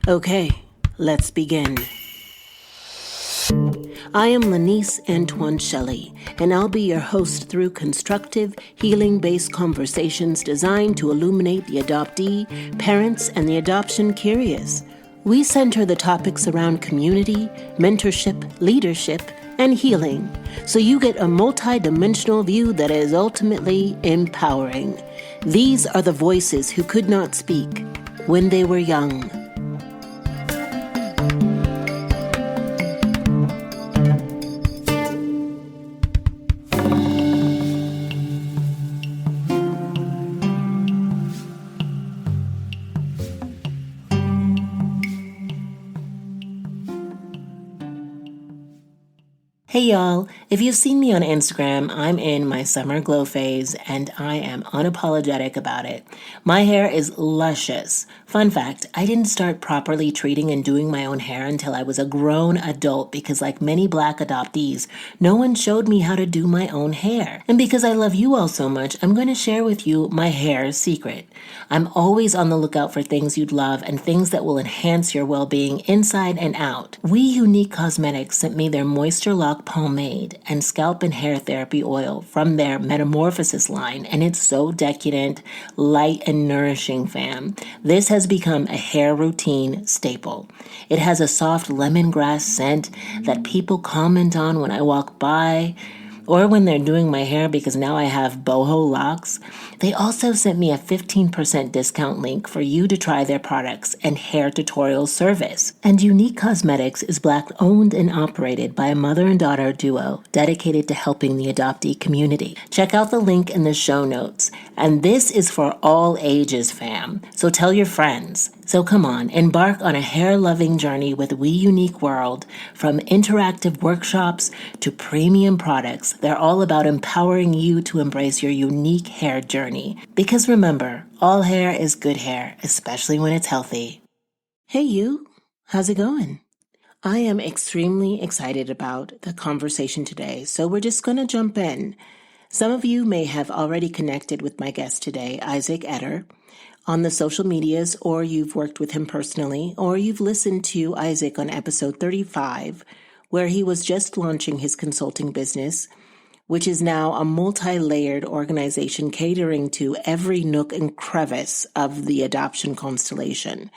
Okay, let's begin. I am Lanice Antoine Shelley, and I'll be your host through constructive, healing-based conversations designed to illuminate the adoptee, parents, and the adoption curious. We center the topics around community, mentorship, leadership, and healing, so you get a multi-dimensional view that is ultimately empowering. These are the voices who could not speak when they were young. Hey y'all, if you've seen me on Instagram, I'm in my summer glow phase and I am unapologetic about it. My hair is luscious. Fun fact, I didn't start properly treating and doing my own hair until I was a grown adult because like many Black adoptees, no one showed me how to do my own hair. And because I love you all so much, I'm going to share with you my hair secret. I'm always on the lookout for things you'd love and things that will enhance your well-being inside and out. We Unique Cosmetics sent me their Moisture Lock pomade and scalp and hair therapy oil from their Metamorphosis line, and it's so decadent, light, and nourishing, fam. This has become a hair routine staple. It has a soft lemongrass scent that people comment on when I walk by or when they're doing my hair because now I have boho locks. They also sent me a 15% discount link for you to try their products and hair tutorial service. And Unique Cosmetics is Black owned and operated by a mother and daughter duo dedicated to helping the adoptee community. Check out the link in the show notes. And this is for all ages, fam. So tell your friends. So come on, embark on a hair-loving journey with We Unique World. From interactive workshops to premium products, they're all about empowering you to embrace your unique hair journey. Because remember, all hair is good hair, especially when it's healthy. Hey you, how's it going? I am extremely excited about the conversation today, so we're just going to jump in. Some of you may have already connected with my guest today, Isaac Etter, on the social medias, or you've worked with him personally, or you've listened to Isaac on episode 35, where he was just launching his consulting business, which is now a multi-layered organization catering to every nook and crevice of the adoption constellation.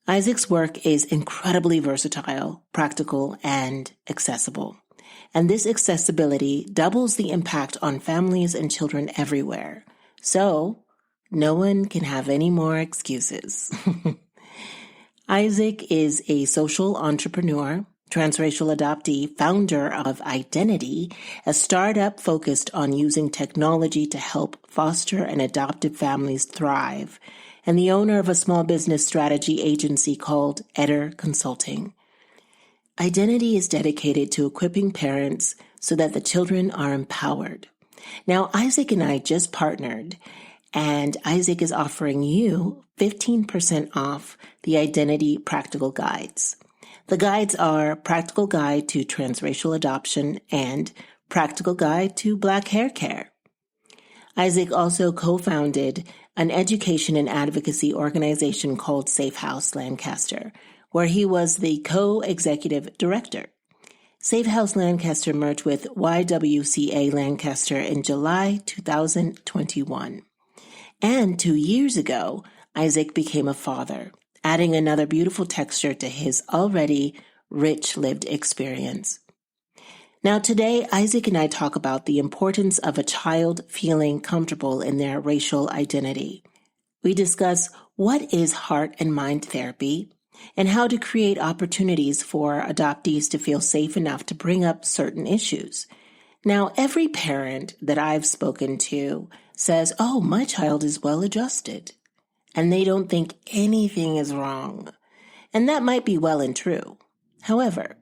Isaac's work is incredibly versatile, practical, and accessible. And this accessibility doubles the impact on families and children everywhere. So, no one can have any more excuses. Isaac is a social entrepreneur, transracial adoptee, founder of Identity, a startup focused on using technology to help foster and adoptive families thrive, and the owner of a small business strategy agency called Etter Consulting. Identity is dedicated to equipping parents so that the children are empowered. Now, Isaac and I just partnered, and Isaac is offering you 15% off the Identity Practical Guides. The guides are Practical Guide to Transracial Adoption and Practical Guide to Black Hair Care. Isaac also co-founded an education and advocacy organization called Safe House Lancaster, where he was the co-executive director. Safe House Lancaster merged with YWCA Lancaster in July 2021. And 2 years ago, Isaac became a father, adding another beautiful texture to his already rich lived experience. Now today, Isaac and I talk about the importance of a child feeling comfortable in their racial identity. We discuss what is heart and mind therapy and how to create opportunities for adoptees to feel safe enough to bring up certain issues. Now, every parent that I've spoken to says, oh, my child is well adjusted, and they don't think anything is wrong. And that might be well and true. However,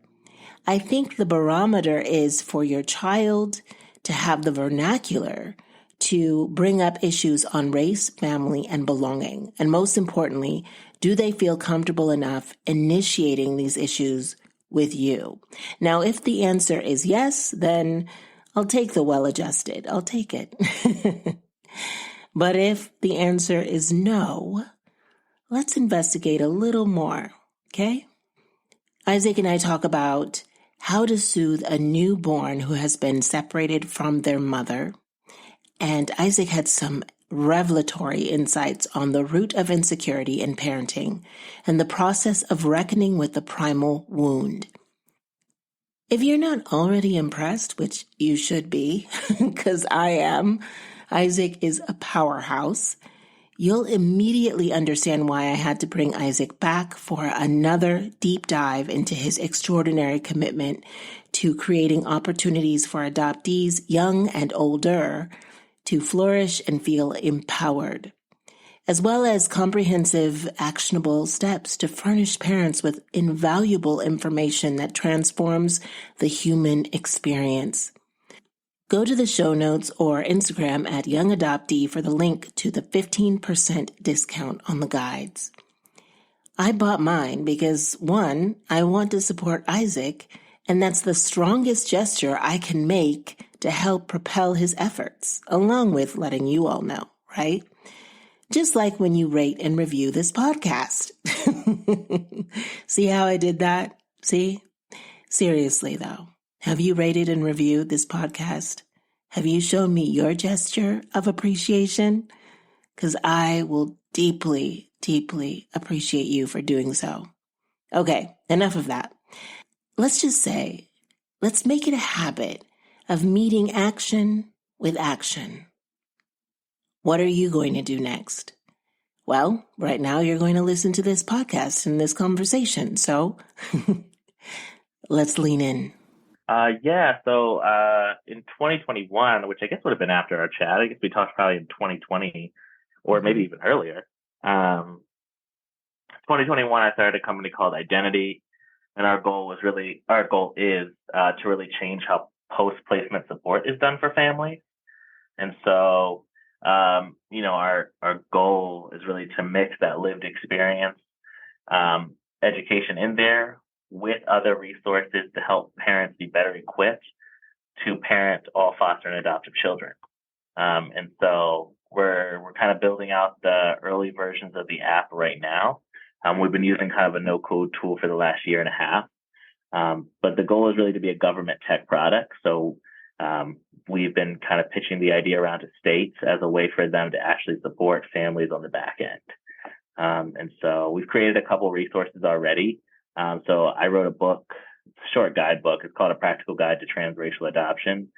I think the barometer is for your child to have the vernacular to bring up issues on race, family, and belonging. And most importantly, do they feel comfortable enough initiating these issues with you? Now, if the answer is yes, then I'll take the well-adjusted. I'll take it. But if the answer is no, let's investigate a little more, okay? Isaac and I talk about how to soothe a newborn who has been separated from their mother. And Isaac had some revelatory insights on the root of insecurity in parenting and the process of reckoning with the primal wound. If you're not already impressed, which you should be, because I am, Isaac is a powerhouse, you'll immediately understand why I had to bring Isaac back for another deep dive into his extraordinary commitment to creating opportunities for adoptees, young and older, to flourish and feel empowered, as well as comprehensive, actionable steps to furnish parents with invaluable information that transforms the human experience. Go to the show notes or Instagram at Young Adoptee for the link to the 15% discount on the guides. I bought mine because, one, I want to support Isaac, and that's the strongest gesture I can make to help propel his efforts, along with letting you all know, right? Just like when you rate and review this podcast. See how I did that? See? Seriously, though, have you rated and reviewed this podcast? Have you shown me your gesture of appreciation? Because I will deeply, deeply appreciate you for doing so. Okay, enough of that. Let's just say, let's make it a habit of meeting action with action. What are you going to do next? Well, right now you're going to listen to this podcast and this conversation, so let's lean in. So in 2021, which I guess would have been after our chat, I guess we talked probably in 2020 or maybe even earlier. 2021, I started a company called Identity, and our goal is to really change how post-placement support is done for families. And so, our goal is really to mix that lived experience, education in there with other resources to help parents be better equipped to parent all foster and adoptive children. And so we're kind of building out the early versions of the app right now. We've been using kind of a no-code tool for the last year and a half. But the goal is really to be a government tech product. So we've been kind of pitching the idea around to states as a way for them to actually support families on the back end. And so we've created a couple resources already. So I wrote a book, short guidebook. It's called A Practical Guide to Transracial Adoption.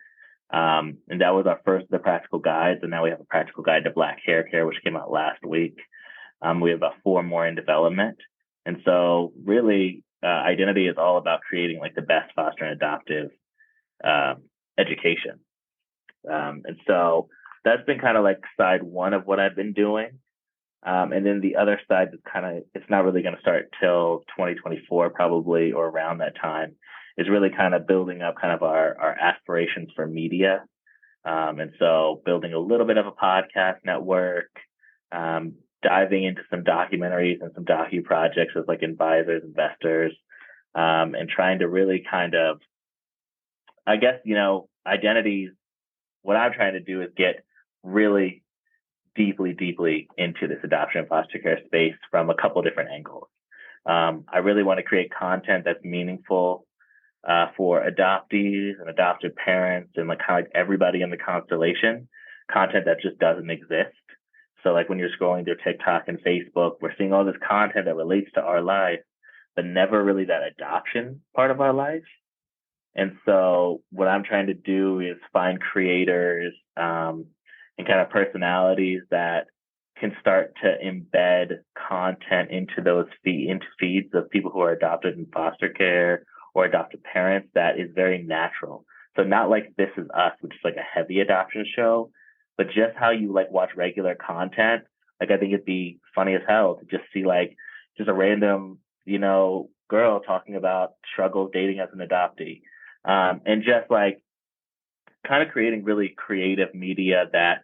And that was our first of the practical guides. And now we have a practical guide to Black hair care, which came out last week. We have about 4 more in development. And so really, Identity is all about creating like the best foster and adoptive education. And so that's been kind of like side one of what I've been doing. And then the other side is it's not really going to start till 2024 probably, or around that time, is really kind of building up kind of our aspirations for media. And so building a little bit of a podcast network, diving into some documentaries and some docu-projects with like advisors, investors, and trying to really kind of, I guess, Identities, what I'm trying to do is get really deeply into this adoption and foster care space from a couple different angles. I really want to create content that's meaningful for adoptees and adopted parents and like kind of like everybody in the constellation, content that just doesn't exist. So like when you're scrolling through TikTok and Facebook, we're seeing all this content that relates to our life, but never really that adoption part of our life. And so what I'm trying to do is find creators and kind of personalities that can start to embed content into those feeds of people who are adopted in foster care or adopted parents that is very natural. So not like This Is Us, which is like a heavy adoption show, but just how you like watch regular content. Like I think it'd be funny as hell to just see like just a random, girl talking about struggles dating as an adoptee. And just like kind of creating really creative media that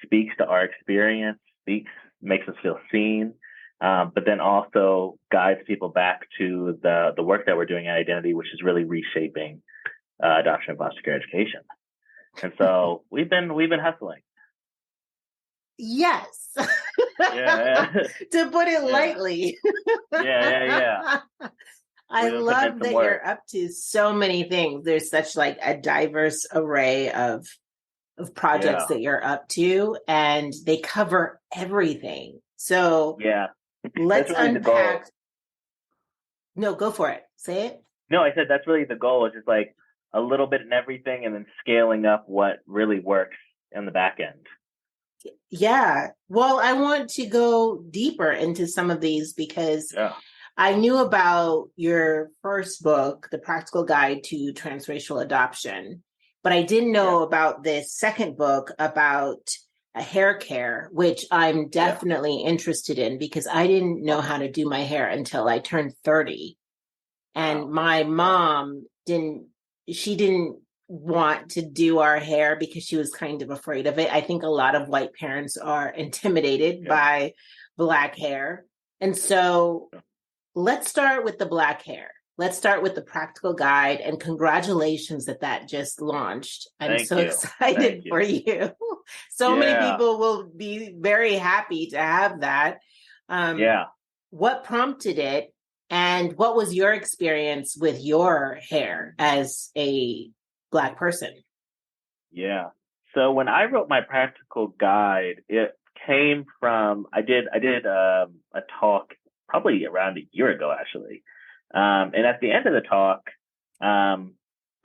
speaks to our experience, makes us feel seen, but then also guides people back to the work that we're doing at Identity, which is really reshaping adoption and foster care education. And so we've been hustling. Yes. Yeah, To put it yeah, lightly. yeah. I We've been putting in love some that work. you're up to so many things. There's such like a diverse array of projects Yeah, that you're up to, and they cover everything. So yeah. That's let's really the goal. unpack. No, go for it. Say it. No, I said that's really the goal. Is just like a little bit in everything, and then scaling up what really works in the back end. Yeah. Well, I want to go deeper into some of these because Yeah, I knew about your first book, The Practical Guide to Transracial Adoption, but I didn't yeah, know about this second book about a hair care, which I'm yeah. definitely interested in because I didn't know how Awesome. to do my hair until I turned 30. And Wow. my Yeah, mom she didn't want to do our hair because she was kind of afraid of it. I think a lot of white parents are intimidated yeah, by black hair. And so yeah. let's start with the black hair. Let's start with the practical guide, and congratulations that that just launched. I'm Thank so you. Thank excited for you. you. So many Yeah, people will be very happy to have that. Um, yeah, what prompted it, and what was your experience with your hair as a black person? yeah. So when I wrote my practical guide, it came from I did a talk probably around a year ago actually, and at the end of the talk, um,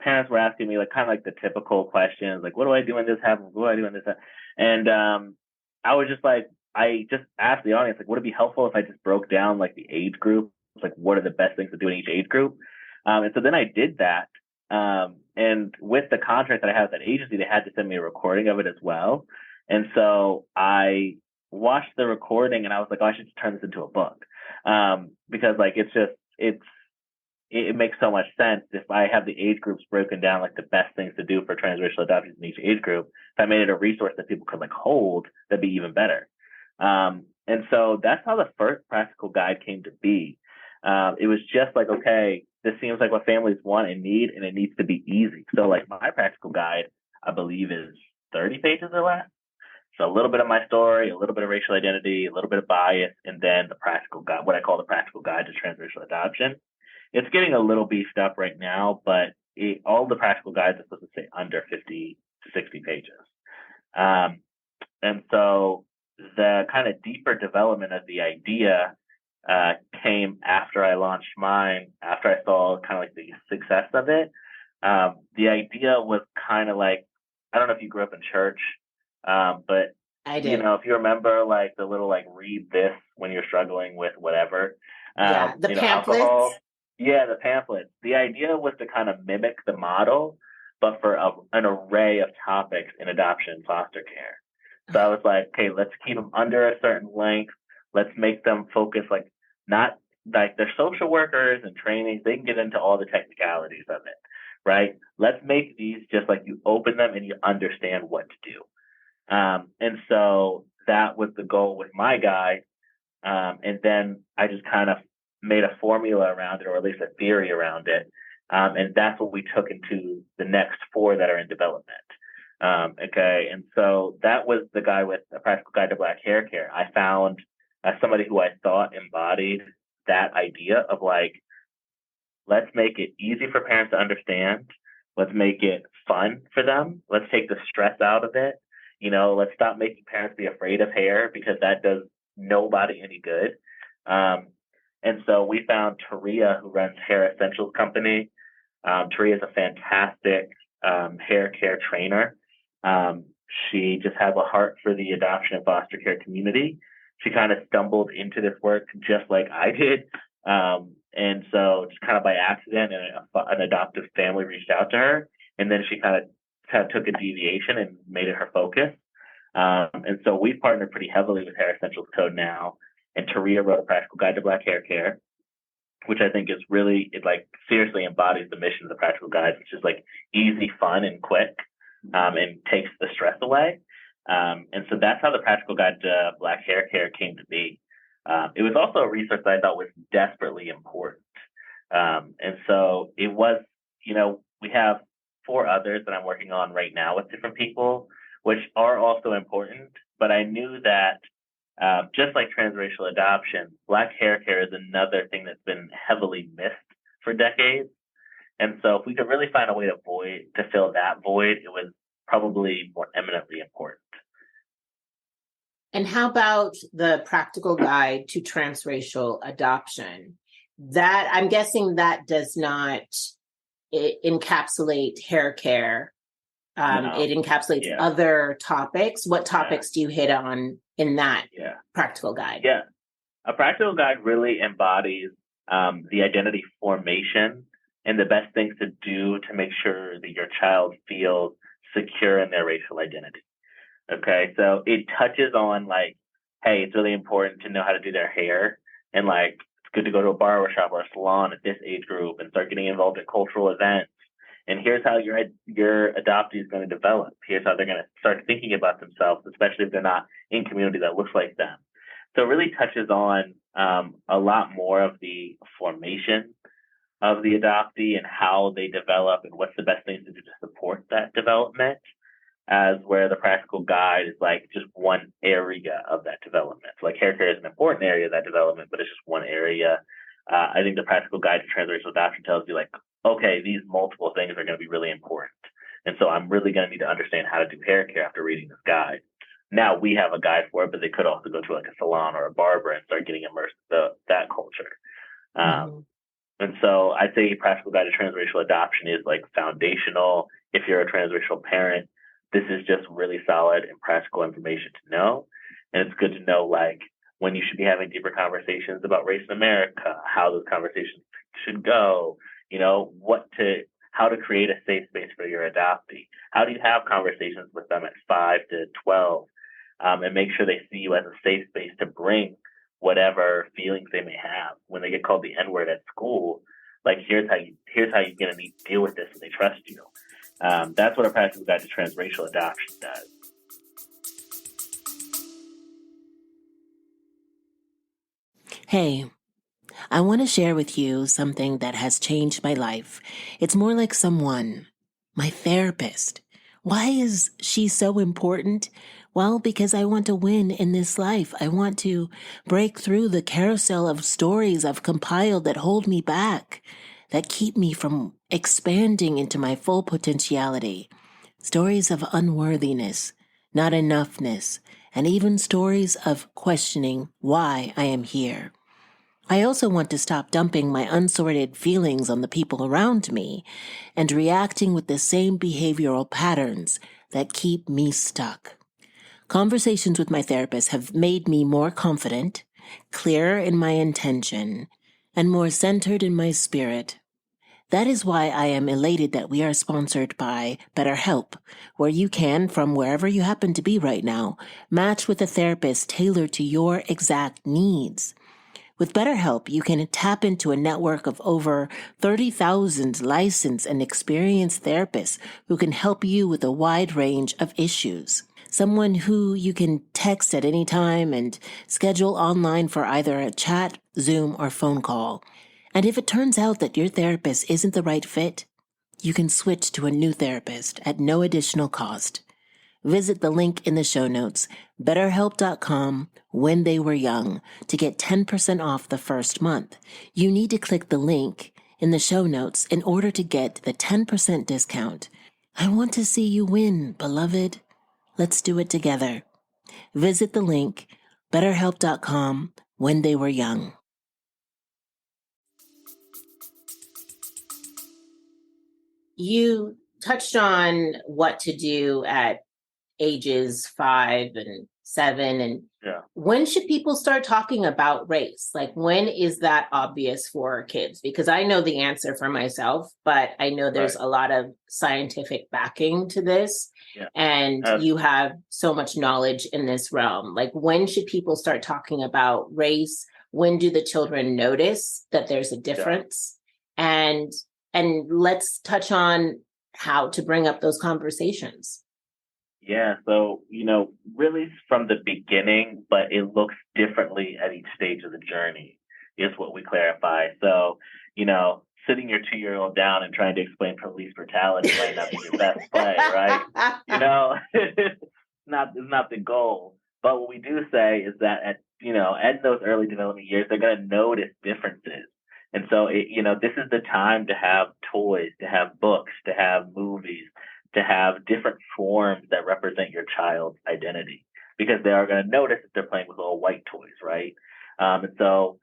parents were asking me like kind of like the typical questions like what do I do when this happens? What do I do when this happens? And I was just like I just asked the audience like would it be helpful if I just broke down like the age group, like what are the best things to do in each age group? And so then I did that. And with the contract that I have with that agency, they had to send me a recording of it as well. And so I watched the recording and I was like, oh, I should just turn this into a book. Because like it makes so much sense if I have the age groups broken down, like the best things to do for transracial adoptions in each age group. If I made it a resource that people could like hold, that'd be even better. And so that's how the first practical guide came to be. It was just like, okay, this seems like what families want and need, and it needs to be easy. So like my practical guide, I believe is 30 pages or less. So a little bit of my story, a little bit of racial identity, a little bit of bias, and then the practical guide, what I call the practical guide to transracial adoption. It's getting a little beefed up right now, but all the practical guides are supposed to say under 50 to 60 pages. Um, and so the kind of deeper development of the idea came after I launched mine, after I saw kind of like the success of it. The idea was kind of like, I don't know if you grew up in church, but I you did. know, if you remember like the little like read this when you're struggling with whatever, Yeah. The you know, alcohol. pamphlets. Yeah, the pamphlets. The idea was to kind of mimic the model, but for an array of topics in adoption and foster care. So I was like, okay, let's keep them under a certain length. Let's make them focus like not like they're social workers and trainings. They can get into all the technicalities of it, right? Let's make these just like you open them and you understand what to do. And so that was the goal with my guide. And then I just kind of made a formula around it, or at least a theory around it. And that's what we took into the next four that are in development. Okay. And so that was the guy with a practical guide to black hair care. I found somebody who I thought embodied that idea of like, let's make it easy for parents to understand. Let's make it fun for them. Let's take the stress out of it. You know, let's stop making parents be afraid of hair because that does nobody any good. Um, and so we found Taria, who runs Hair Essentials Company. Taria is a fantastic hair care trainer. Um, she just has a heart for the adoption and foster care community. She kind of stumbled into this work just like I did. And so just kind of by accident, an adoptive family reached out to her, and then she kind of took a deviation and made it her focus. And so we partner pretty heavily with Hair Essentials Code now. And Taria wrote a practical guide to black hair care, which I think is really, it like seriously embodies the mission of the practical guide, which is like easy, fun, and quick, and takes the stress away. And so that's how the practical guide to black hair care came to be. It was also a resource that I thought was desperately important. And so it was, you know, we have four others that I'm working on right now with different people, which are also important, but I knew that just like transracial adoption, Black hair care is another thing that's been heavily missed for decades. And so if we could really find a way to fill that void, it was probably more eminently important. And how about the practical guide to transracial adoption? That I'm guessing that does not encapsulate hair care. No. It encapsulates other topics. What topics do you hit on in that practical guide? Yeah. A practical guide really embodies the identity formation and the best things to do to make sure that your child feels secure in their racial identity. Okay, so it touches on like, hey, it's really important to know how to do their hair, and like it's good to go to a barber shop or a salon at this age group and start getting involved in cultural events. And here's how your adoptee is going to develop. Here's how they're going to start thinking about themselves, especially if they're not in community that looks like them. So it really touches on a lot more of the formation of the adoptee and how they develop and what's the best things to do to support that development, as where the practical guide is like just one area of that development. So like hair care is an important area of that development, but it's just one area. I think the practical guide to transracial adoption tells you like, okay, these multiple things are going to be really important. And so I'm really going to need to understand how to do hair care after reading this guide. Now we have a guide for it, but they could also go to like a salon or a barber and start getting immersed in that culture. And so I'd say practical guide to transracial adoption is like foundational. If you're a transracial parent, this is just really solid and practical information to know. And it's good to know like when you should be having deeper conversations about race in America, how those conversations should go, you know, how to create a safe space for your adoptee. How do you have conversations with them at 5 to 12 and make sure they see you as a safe space to bring whatever feelings they may have when they get called the N-word at school. Like here's how you're going to need to deal with this and they trust you. That's what a practical guide to transracial adoption does. Hey, I want to share with you something that has changed my life. It's more like someone, my therapist. Why is she so important? Well, because I want to win in this life. I want to break through the carousel of stories I've compiled that hold me back, that keep me from expanding into my full potentiality. Stories of unworthiness, not enoughness, and even stories of questioning why I am here. I also want to stop dumping my unsorted feelings on the people around me and reacting with the same behavioral patterns that keep me stuck. Conversations with my therapist have made me more confident, clearer in my intention, and more centered in my spirit. That is why I am elated that we are sponsored by BetterHelp, where you can, from wherever you happen to be right now, match with a therapist tailored to your exact needs. With BetterHelp, you can tap into a network of over 30,000 licensed and experienced therapists who can help you with a wide range of issues. Someone who you can text at any time and schedule online for either a chat, Zoom, or phone call. And if it turns out that your therapist isn't the right fit, you can switch to a new therapist at no additional cost. Visit the link in the show notes, betterhelp.com, when they were young, to get 10% off the first month. You need to click the link in the show notes in order to get the 10% discount. I want to see you win, beloved. Let's do it together. Visit the link, betterhelp.com, when they were young. You touched on what to do at ages 5 and 7. And when should people start talking about race? Like, when is that obvious for kids? Because I know the answer for myself, but I know there's a lot of scientific backing to this. And you have so much knowledge in this realm. Like, when should people start talking about race? When do the children notice that there's a difference? And let's touch on how to bring up those conversations. Yeah, so, really from the beginning, but it looks differently at each stage of the journey is what we clarify. So, sitting your 2-year-old down and trying to explain police brutality might not be your best play, right? It's not the goal. But what we do say is that at those early development years, they're going to notice differences. And so, this is the time to have toys, to have books, to have movies, to have different forms that represent your child's identity, because they are going to notice if they're playing with little white toys, right? And so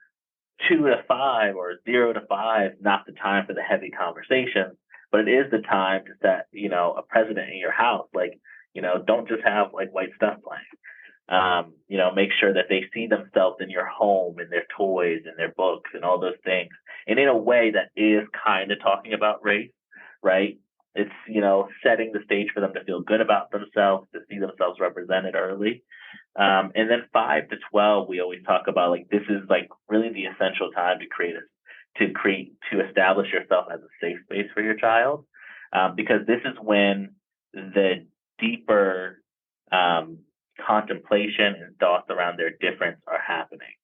2 to 5 or 0 to 5, not the time for the heavy conversations, but it is the time to set, a precedent in your house. Like, don't just have like white stuff playing. Make sure that they see themselves in your home and their toys and their books and all those things. And in a way that is kind of talking about race, right? It's, setting the stage for them to feel good about themselves, to see themselves represented early. And then 5 to 12, we always talk about like this is like really the essential time to establish yourself as a safe space for your child, because this is when the deeper contemplation and thoughts around their difference are happening.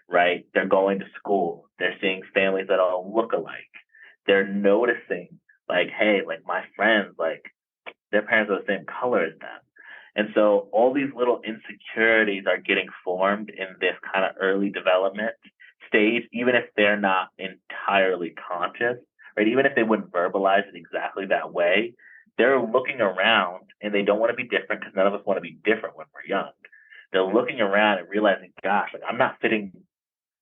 Right? They're going to school. They're seeing families that all look alike. They're noticing like, hey, like my friends, like their parents are the same color as them. And so all these little insecurities are getting formed in this kind of early development stage, even if they're not entirely conscious, right? Even if they wouldn't verbalize it exactly that way, they're looking around and they don't want to be different, because none of us want to be different when we're young. They're looking around and realizing, gosh, like I'm not fitting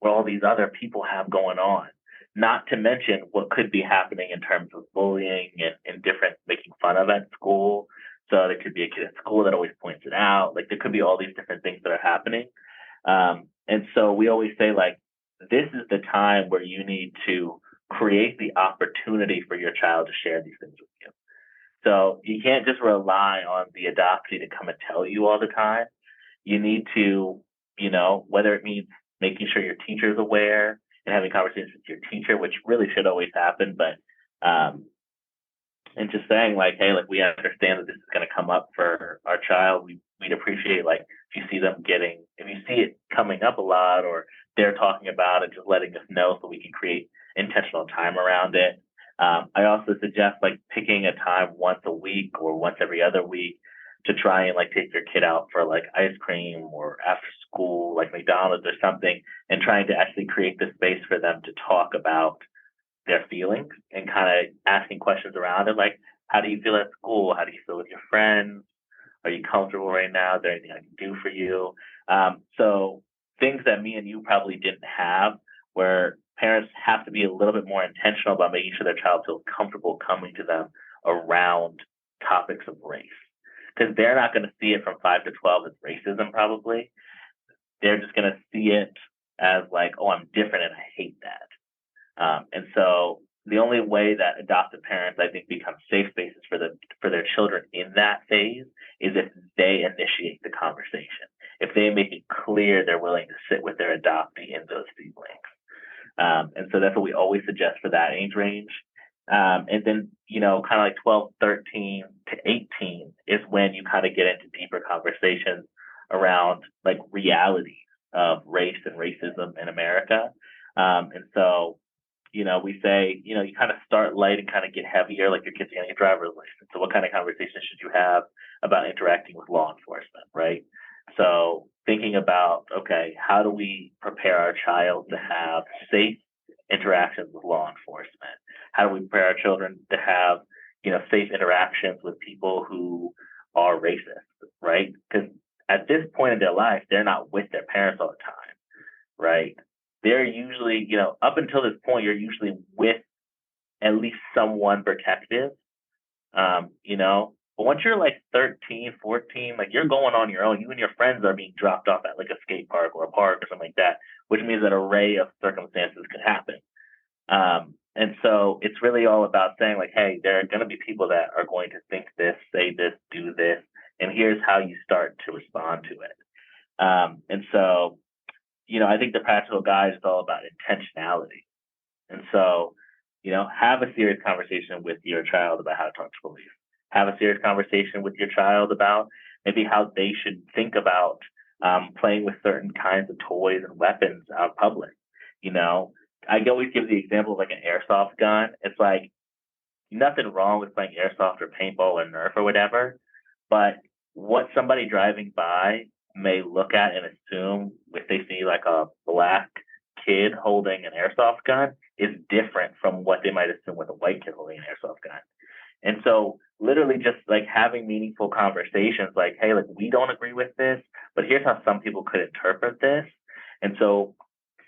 what all these other people have going on. Not to mention what could be happening in terms of bullying and different making fun of at school. So there could be a kid at school that always points it out. Like there could be all these different things that are happening. And so we always say like, this is the time where you need to create the opportunity for your child to share these things with you. So you can't just rely on the adoptee to come and tell you all the time. You need to, whether it means making sure your teacher is aware and having conversations with your teacher, which really should always happen, but and just saying like, hey, like we understand that this is going to come up for our child. We'd appreciate like if you see it coming up a lot, or they're talking about it, just letting us know so we can create intentional time around it. I also suggest like picking a time once a week or once every other week to try and like take your kid out for like ice cream or after school, like McDonald's or something, and trying to actually create the space for them to talk about their feelings and kind of asking questions around it. Like, how do you feel at school? How do you feel with your friends? Are you comfortable right now? Is there anything I can do for you? So things that me and you probably didn't have, where parents have to be a little bit more intentional about making sure their child feels comfortable coming to them around topics of race. Because they're not going to see it from 5 to 12 as racism, probably. They're just going to see it as like, oh, I'm different and I hate that. And so the only way that adoptive parents, I think, become safe spaces for their children in that phase is if they initiate the conversation. If they make it clear they're willing to sit with their adoptee in those feelings. And so that's what we always suggest for that age range. And then, kind of like 12, 13 to 18 is when you kind of get into deeper conversations around like reality of race and racism in America. And so, we say, you kind of start light and kind of get heavier, like your kid's getting a driver's license. So what kind of conversation should you have about interacting with law enforcement, right? So thinking about, okay, how do we prepare our child to have safe interactions with law enforcement? How do we prepare our children to have, safe interactions with people who are racist, right? Because at this point in their life, they're not with their parents all the time, right? They're usually, up until this point, you're usually with at least someone protective, But once you're like 13, 14, like you're going on your own. You and your friends are being dropped off at like a skate park or a park or something like that, which means an array of circumstances could happen. And so it's really all about saying like, hey, there are going to be people that are going to think this, say this, do this, and here's how you start to respond to it. And so, I think the practical guide is all about intentionality. And so, have a serious conversation with your child about how to talk to police. Have a serious conversation with your child about maybe how they should think about playing with certain kinds of toys and weapons out in public. I always give the example of like an airsoft gun. It's like nothing wrong with playing airsoft or paintball or Nerf or whatever, but what somebody driving by may look at and assume if they see like a black kid holding an airsoft gun is different from what they might assume with a white kid holding an airsoft gun. And so literally just like having meaningful conversations like, hey, like we don't agree with this, but here's how some people could interpret this. And so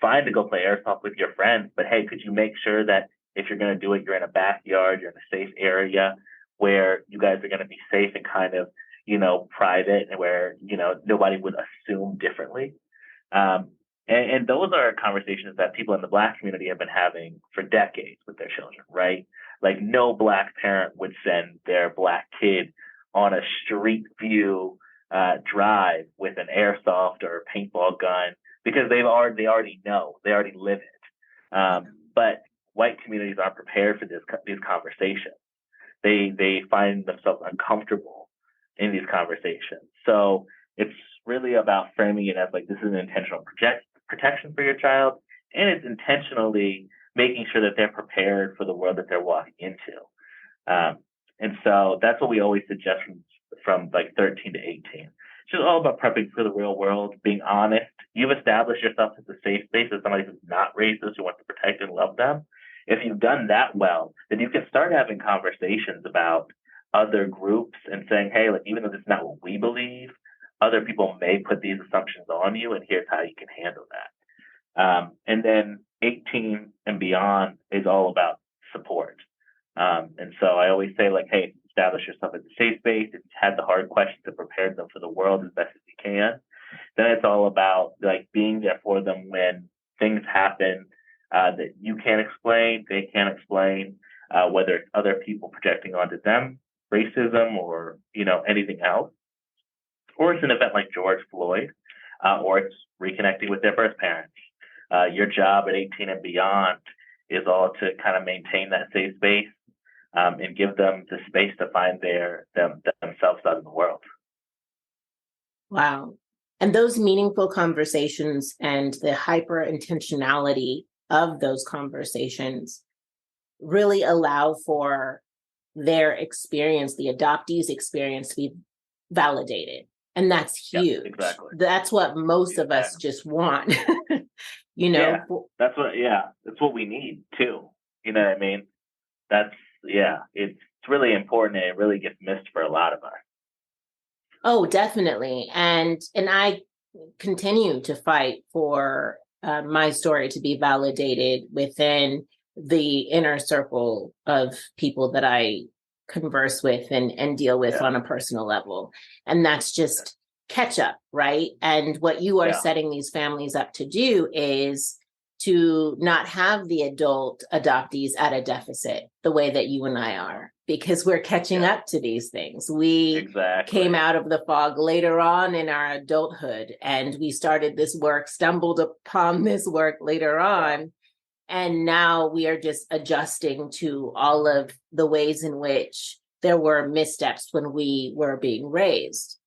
fine to go play airsoft with your friends, but hey, could you make sure that if you're going to do it, you're in a backyard, you're in a safe area where you guys are going to be safe and kind of, private and where, nobody would assume differently. And those are conversations that people in the Black community have been having for decades with their children, right? Like no Black parent would send their Black kid on a street view drive with an airsoft or a paintball gun because they already know, they already live it. But white communities aren't prepared for these conversations. They find themselves uncomfortable in these conversations. So it's really about framing it as like this is an intentional protection for your child, and it's intentionally making sure that they're prepared for the world that they're walking into. And so that's what we always suggest from like 13 to 18. It's just all about prepping for the real world, being honest. You've established yourself as a safe space as somebody who's not racist, who wants to protect and love them. If you've done that well, then you can start having conversations about other groups and saying, hey, like even though this is not what we believe, other people may put these assumptions on you, and here's how you can handle that. And then 18 and beyond is all about support. And so I always say, like, hey, establish yourself as a safe space. If you had the hard questions to prepare them for the world as best as you can, then it's all about like being there for them when things happen that you can't explain, they can't explain, whether it's other people projecting onto them racism or anything else, or it's an event like George Floyd, or it's reconnecting with their birth parents. Your job at 18 and beyond is all to kind of maintain that safe space and give them the space to find themselves out in the world. Wow. And those meaningful conversations and the hyper intentionality of those conversations really allow for their experience, the adoptee's experience, to be validated. And that's huge. Yep, exactly. That's what most of us just want. Yeah, that's what we need too. You know what I mean? It's really important, and it really gets missed for a lot of us. Oh, definitely. And I continue to fight for my story to be validated within the inner circle of people that I converse with and deal with on a personal level. And that's just catch up, right? And what you are setting these families up to do is to not have the adult adoptees at a deficit the way that you and I are, because we're catching up to these things. We came out of the fog later on in our adulthood, and we started this work, stumbled upon this work later on. And now we are just adjusting to all of the ways in which there were missteps when we were being raised.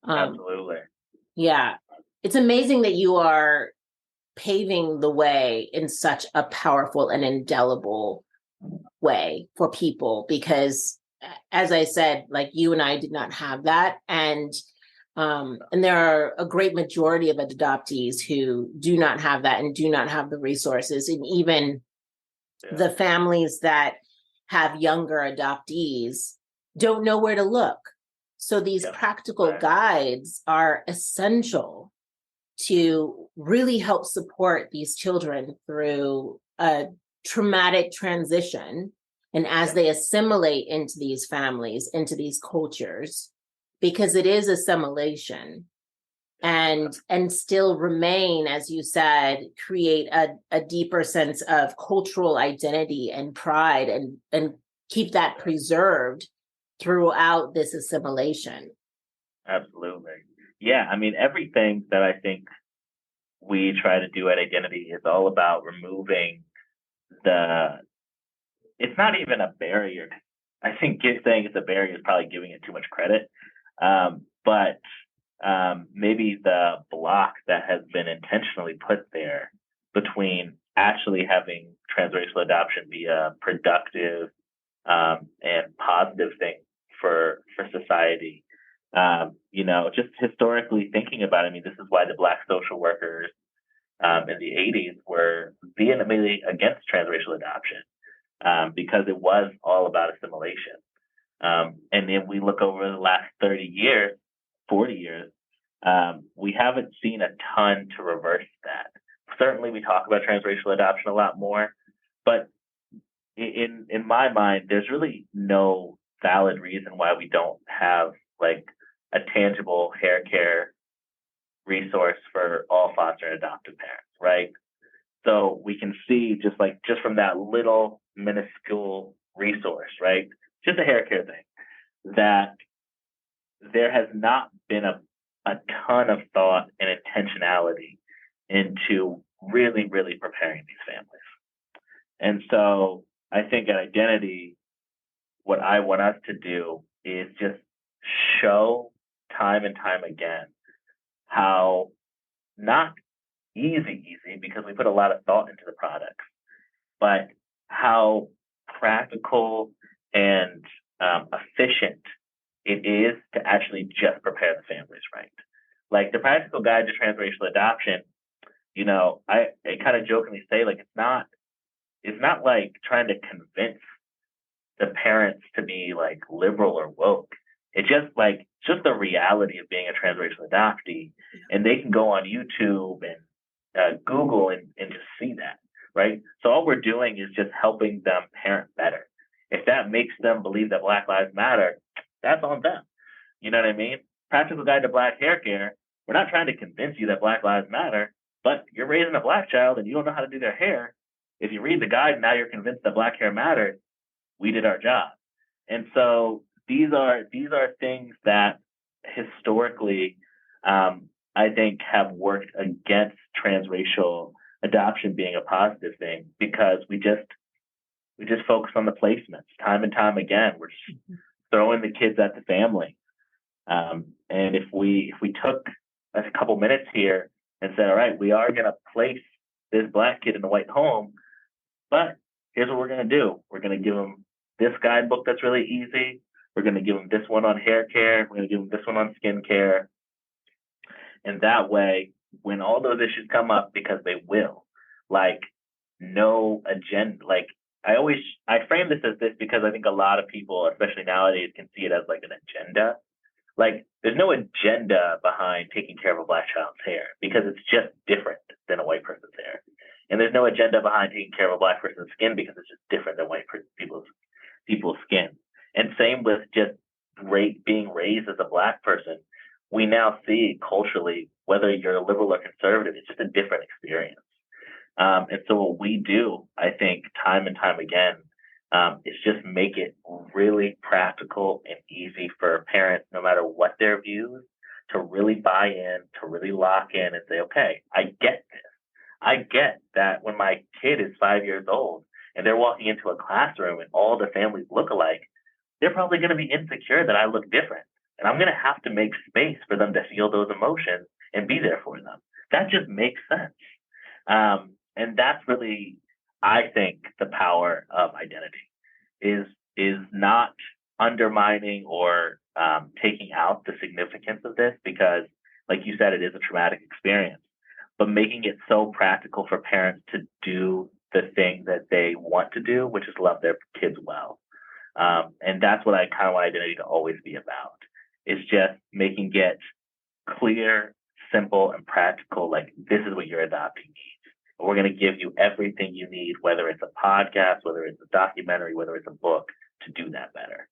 Absolutely. Yeah. It's amazing that you are paving the way in such a powerful and indelible way for people, because as I said, like you and I did not have that. And there are a great majority of adoptees who do not have that and do not have the resources. And even the families that have younger adoptees don't know where to look. So these practical guides are essential to really help support these children through a traumatic transition. And as they assimilate into these families, into these cultures, because it is assimilation, and still remain, as you said, create a deeper sense of cultural identity and pride, and keep that preserved throughout this assimilation. Absolutely. Yeah, I mean, everything that I think we try to do at Identity is all about removing it's not even a barrier. I think saying it's a barrier is probably giving it too much credit. But maybe the block that has been intentionally put there between actually having transracial adoption be a productive and positive thing for society Just historically thinking about it, I mean, this is why the Black social workers in the 80s were vehemently against transracial adoption, because it was all about assimilation. And then we look over the last 30 years, 40 years, we haven't seen a ton to reverse that. Certainly, we talk about transracial adoption a lot more, but in my mind, there's really no valid reason why we don't have like a tangible hair care resource for all foster and adoptive parents, right? So we can see just from that little minuscule resource, right? Just a hair care thing, that there has not been a ton of thought and intentionality into really, really preparing these families. And so I think at Identity, what I want us to do is just show time and time again how not easy, because we put a lot of thought into the products, but how practical and efficient it is to actually just prepare the families right. Like the Practical Guide to Transracial Adoption, I kind of jokingly say, like, it's not like trying to convince the parents to be like liberal or woke. It's just the reality of being a transracial adoptee, and they can go on YouTube and Google and just see that, right? So all we're doing is just helping them parent better. If that makes them believe that Black Lives Matter, that's on them. You know what I mean? Practical Guide to Black Hair Care. We're not trying to convince you that Black Lives Matter, but you're raising a Black child and you don't know how to do their hair. If you read the guide and now you're convinced that Black hair matters, we did our job. And so these are things that historically, I think, have worked against transracial adoption being a positive thing, because we just focus on the placements time and time again. We're just throwing the kids at the family. And if we took a couple minutes here and said, all right, we are going to place this Black kid in a white home, but here's what we're going to do. We're going to give them this guidebook that's really easy. We're going to give them this one on hair care. We're going to give them this one on skin care. And that way, when all those issues come up, because they will, like, no agenda, like, I frame this as this because I think a lot of people, especially nowadays, can see it as like an agenda. Like, there's no agenda behind taking care of a Black child's hair, because it's just different than a white person's hair. And there's no agenda behind taking care of a Black person's skin, because it's just different than white people's skin. And same with just being raised as a Black person. We now see culturally, whether you're a liberal or conservative, it's just a different experience. And so what we do, I think, time and time again, is just make it really practical and easy for parents, no matter what their views, to really buy in, to really lock in and say, okay, I get this. I get that when my kid is 5 years old and they're walking into a classroom and all the families look alike, they're probably going to be insecure that I look different. And I'm going to have to make space for them to feel those emotions and be there for them. That just makes sense. And that's really, I think, the power of Identity is not undermining or taking out the significance of this, because, like you said, it is a traumatic experience, but making it so practical for parents to do the thing that they want to do, which is love their kids well. And that's what I kind of want Identity to always be about. It's just making it clear, simple, and practical. Like, this is what your adoptee needs. We're going to give you everything you need, whether it's a podcast, whether it's a documentary, whether it's a book, to do that better.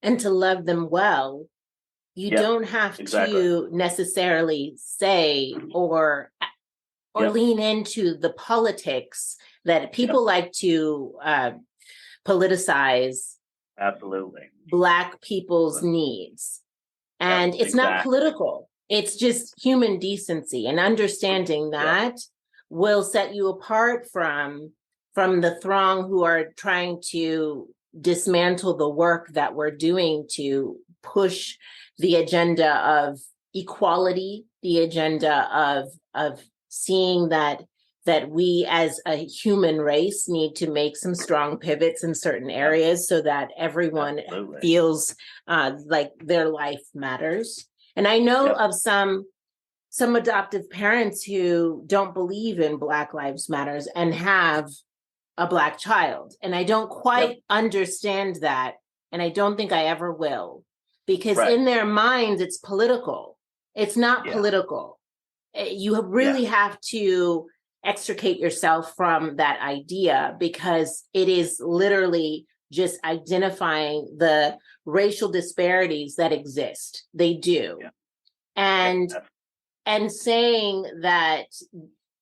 And to love them well, you don't have to necessarily say or lean into the politics that people like to politicize. Absolutely. Black people's needs. And it's not political. It's just human decency, and understanding that will set you apart from the throng who are trying to dismantle the work that we're doing to push the agenda of equality, the agenda of seeing that that we as a human race need to make some strong pivots in certain areas so that everyone Absolutely. feels like their life matters. And I know of some adoptive parents who don't believe in Black Lives Matters and have a Black child. And I don't quite understand that. And I don't think I ever will, because in their minds, it's political. It's not political. You really have to extricate yourself from that idea, because it is literally just identifying the racial disparities that exist. They do. And saying that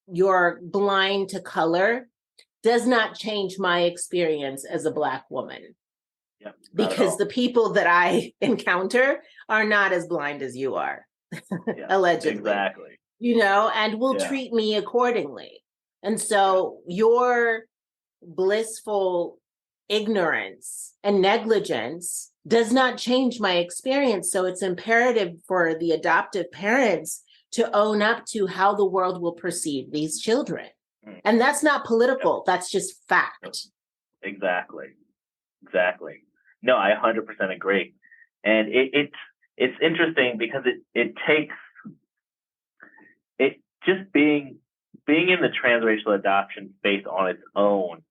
you're blind to color does not change my experience as a Black woman. Because the people that I encounter are not as blind as you are, allegedly. Exactly. You know, and will treat me accordingly. And so your blissful ignorance and negligence does not change my experience. So it's imperative for the adoptive parents to own up to how the world will perceive these children. And that's not political. That's just fact. Exactly. No, I 100% agree. And it's interesting because it takes just being in the transracial adoption space on its own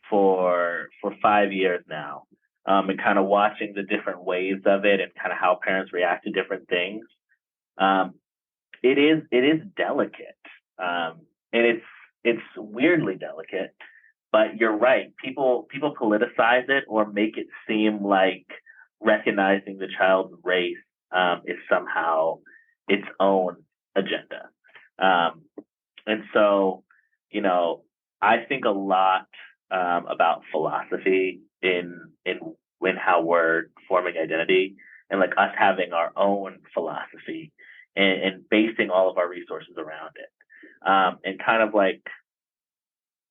for 5 years now, and kind of watching the different waves of it and kind of how parents react to different things. It is delicate, and it's weirdly delicate. But you're right. People politicize it or make it seem like recognizing the child's race is somehow its own agenda. And so, I think a lot about philosophy in how we're forming identity, and like us having our own philosophy and basing all of our resources around it. And kind of like,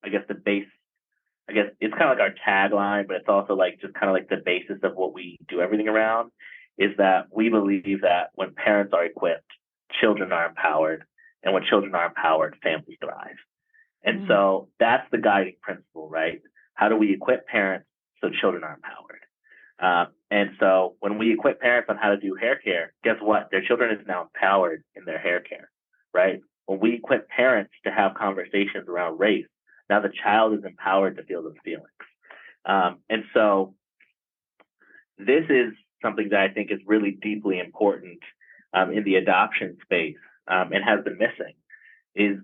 I guess it's kind of like our tagline, but it's also like just kind of like the basis of what we do everything around, is that we believe that when parents are equipped, children are empowered, and when children are empowered, families thrive. And so that's the guiding principle, right? How do we equip parents so children are empowered? And so when we equip parents on how to do hair care, guess what? Their children is now empowered in their hair care, right? When we equip parents to have conversations around race, now the child is empowered to feel those feelings. And so this is something that I think is really deeply important in the adoption space, and has been missing, is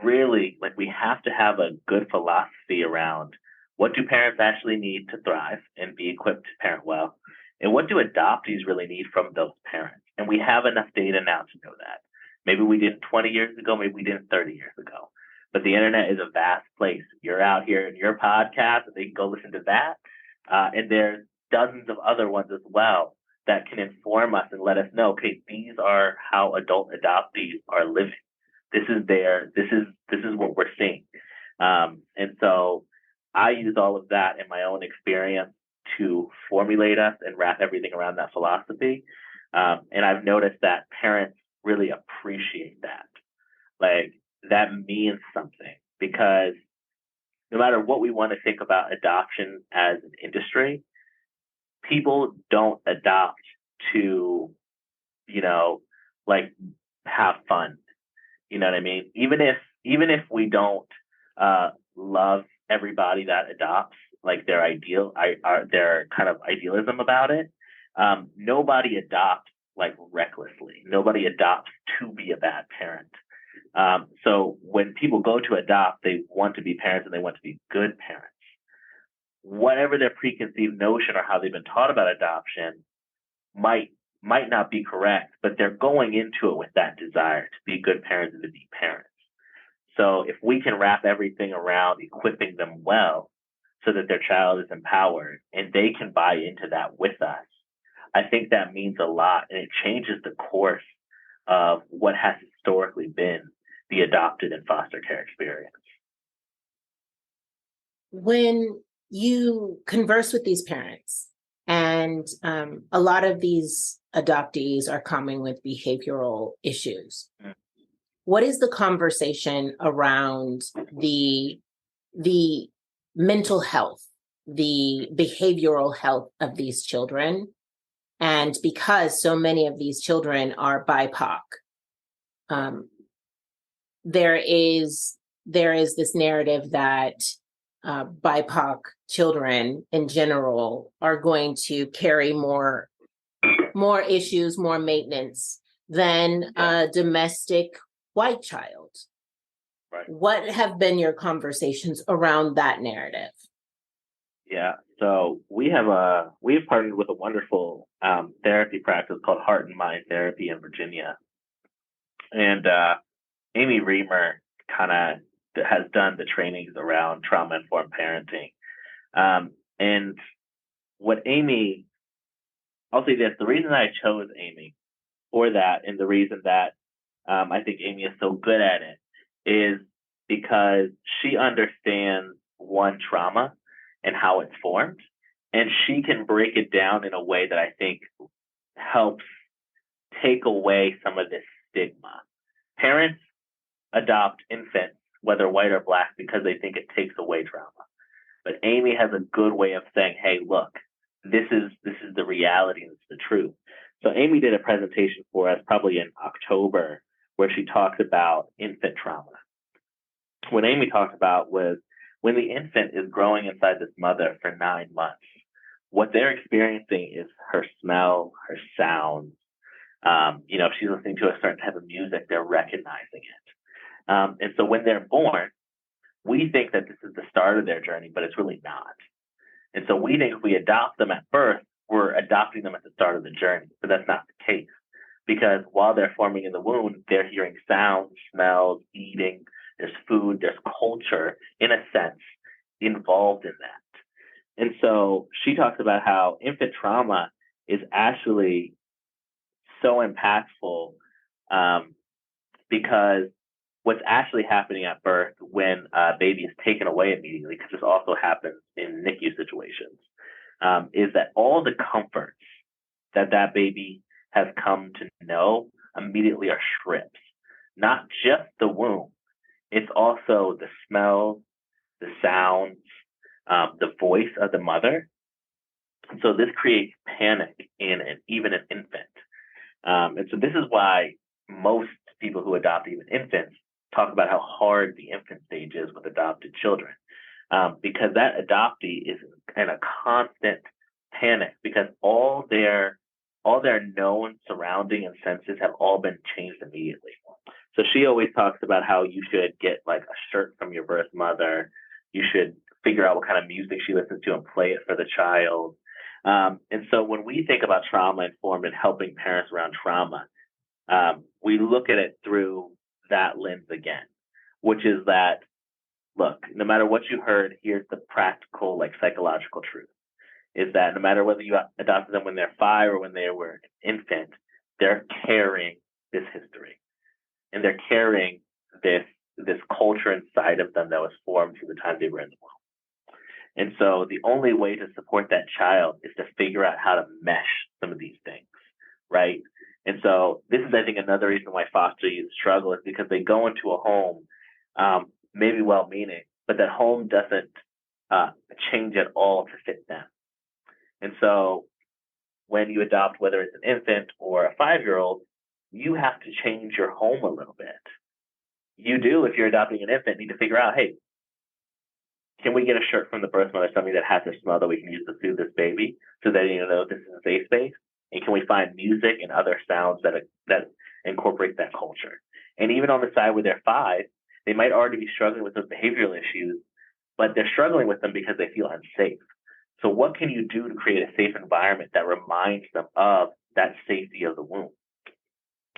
really like we have to have a good philosophy around what do parents actually need to thrive and be equipped to parent well, and what do adoptees really need from those parents. And we have enough data now to know that. Maybe we didn't 20 years ago, maybe we didn't 30 years ago. But the internet is a vast place. You're out here in your podcast, and they can go listen to that. And there's dozens of other ones as well that can inform us and let us know, okay, these are how adult adoptees are living. This is what we're seeing. And so I use all of that in my own experience to formulate us and wrap everything around that philosophy. And I've noticed that parents really appreciate that. Like, that means something, because no matter what we want to think about adoption as an industry, people don't adopt to, like, have fun. You know what I mean? Even if we don't love everybody that adopts, like their their kind of idealism about it, nobody adopts like recklessly. Nobody adopts to be a bad parent. So when people go to adopt, they want to be parents and they want to be good parents. Whatever their preconceived notion or how they've been taught about adoption might not be correct, but they're going into it with that desire to be good parents and to be parents. So if we can wrap everything around equipping them well so that their child is empowered and they can buy into that with us, I think that means a lot, and it changes the course of what has historically been the adopted and foster care experience. When you converse with these parents, and a lot of these adoptees are coming with behavioral issues, what is the conversation around the mental health, the behavioral health of these children? And because so many of these children are BIPOC, um, there is this narrative that BIPOC children in general are going to carry more issues, more maintenance than a domestic white child. Right. What have been your conversations around that narrative? Yeah. So we have partnered with a wonderful therapy practice called Heart and Mind Therapy in Virginia, and Amy Reamer kind of has done the trainings around trauma informed parenting. And what Amy, I'll say this: the reason I chose Amy for that, and the reason that I think Amy is so good at it, is because she understands one trauma and how it's formed, and she can break it down in a way that I think helps take away some of this stigma. Parents adopt infants, whether white or black, because they think it takes away trauma. But Amy has a good way of saying, "Hey, look, this is the reality, and it's the truth." So Amy did a presentation for us probably in October where she talks about infant trauma. What Amy talked about was when the infant is growing inside this mother for 9 months, what they're experiencing is her smell, her sounds. If she's listening to a certain type of music, they're recognizing it. And so when they're born, we think that this is the start of their journey, but it's really not. And so we think if we adopt them at birth, we're adopting them at the start of the journey, but that's not the case. Because while they're forming in the womb, they're hearing sounds, smells, eating, there's food, there's culture, in a sense, involved in that. And so she talks about how infant trauma is actually so impactful because what's actually happening at birth when a baby is taken away immediately, because this also happens in NICU situations, is that all the comforts that baby has come to know immediately are stripped. Not just the womb, it's also the smells, the sounds, the voice of the mother. So this creates panic in even an infant. And so this is why most people who adopt even infants talk about how hard the infant stage is with adopted children, because that adoptee is in a constant panic because all their known surrounding and senses have all been changed immediately. So she always talks about how you should get like a shirt from your birth mother. You should figure out what kind of music she listens to and play it for the child. And so when we think about trauma informed and helping parents around trauma, we look at it through that lens again, which is that, look, no matter what you heard, here's the practical, like psychological truth, is that no matter whether you adopted them when they're 5 or when they were an infant, they're carrying this history. And they're carrying this culture inside of them that was formed through the time they were in the womb. And so the only way to support that child is to figure out how to mesh some of these things, right? And so this is, I think, another reason why foster youth struggle is because they go into a home, maybe well-meaning, but that home doesn't change at all to fit them. And so when you adopt, whether it's an infant or a 5-year-old, you have to change your home a little bit. You do, if you're adopting an infant, need to figure out, hey, can we get a shirt from the birth mother, something that has a smell that we can use to soothe this baby so that you know this is a safe space? And can we find music and other sounds that incorporate that culture? And even on the side where they're 5, they might already be struggling with those behavioral issues, but they're struggling with them because they feel unsafe. So what can you do to create a safe environment that reminds them of that safety of the womb?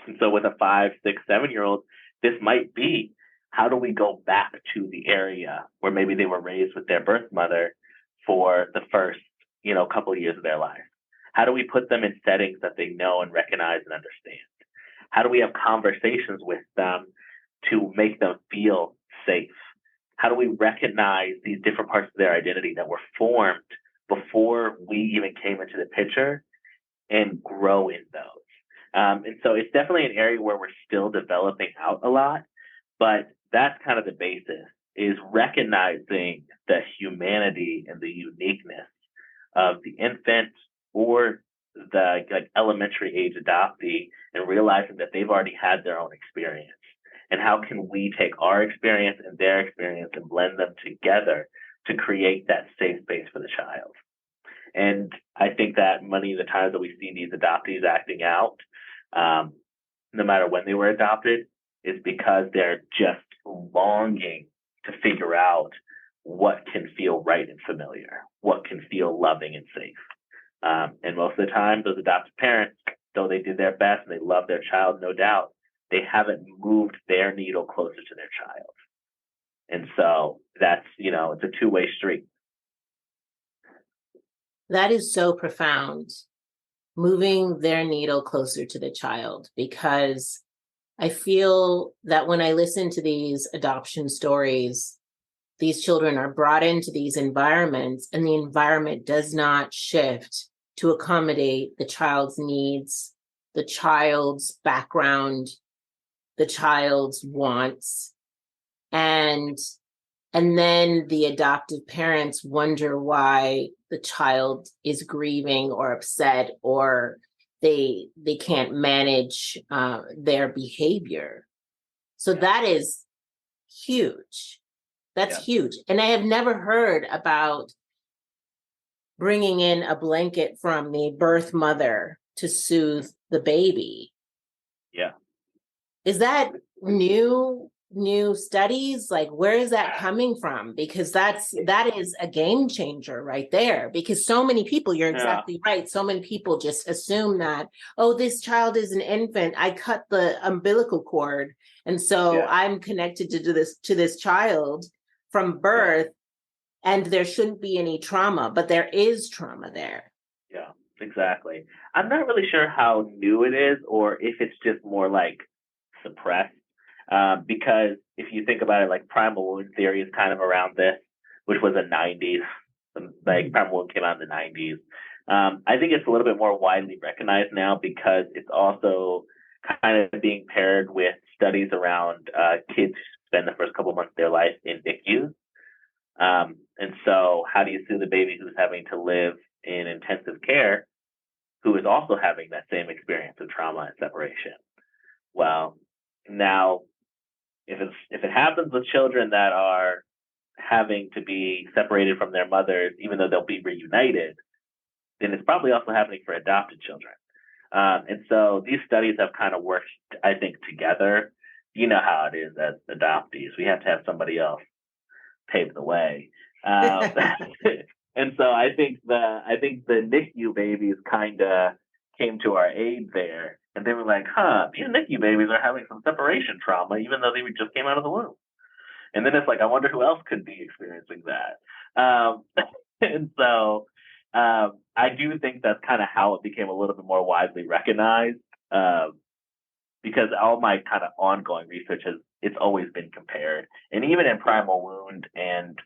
And so with a 5, 6, 7-year-old, this might be, how do we go back to the area where maybe they were raised with their birth mother for the first, couple of years of their life? How do we put them in settings that they know and recognize and understand? How do we have conversations with them to make them feel safe? How do we recognize these different parts of their identity that were formed before we even came into the picture and grow in those? And so it's definitely an area where we're still developing out a lot, but that's kind of the basis, is recognizing the humanity and the uniqueness of the infant or the like elementary age adoptee, and realizing that they've already had their own experience. And how can we take our experience and their experience and blend them together to create that safe space for the child? And I think that many of the times that we see these adoptees acting out, no matter when they were adopted, is because they're just longing to figure out what can feel right and familiar, what can feel loving and safe. And most of the time, those adoptive parents, though they did their best and they love their child, no doubt, they haven't moved their needle closer to their child. And so that's, it's a two-way street. That is so profound, moving their needle closer to the child, because I feel that when I listen to these adoption stories, these children are brought into these environments and the environment does not shift to accommodate the child's needs, the child's background, the child's wants. And then the adoptive parents wonder why the child is grieving or upset, or they can't manage their behavior. So that is huge. That's huge. And I have never heard about bringing in a blanket from the birth mother to soothe the baby. Yeah. Is that new studies? Like, where is that coming from? Because that is a game changer right there, because so many people, you're exactly right, so many people just assume that, oh, this child is an infant, I cut the umbilical cord, and so I'm connected to this child from birth, and there shouldn't be any trauma, but there is trauma there. Yeah, exactly. I'm not really sure how new it is, or if it's just more like suppressed. Because if you think about it, like primal wound theory is kind of around this, which was the 90s. Like primal wound came out in the 90s. I think it's a little bit more widely recognized now because it's also kind of being paired with studies around kids who spend the first couple of months of their life in NICUs. And so how do you sue the baby who's having to live in intensive care, who is also having that same experience of trauma and separation? Well, now, if it happens with children that are having to be separated from their mothers, even though they'll be reunited, then it's probably also happening for adopted children. And so these studies have kind of worked, I think, together. You know how it is as adoptees. We have to have somebody else pave the way. And so I think the NICU babies kind of came to our aid there. And they were like, these NICU babies are having some separation trauma, even though they just came out of the womb. And then it's like, I wonder who else could be experiencing that. And so I do think that's kind of how it became a little bit more widely recognized, because all my kind of ongoing research it's always been compared. And even in Primal Wound and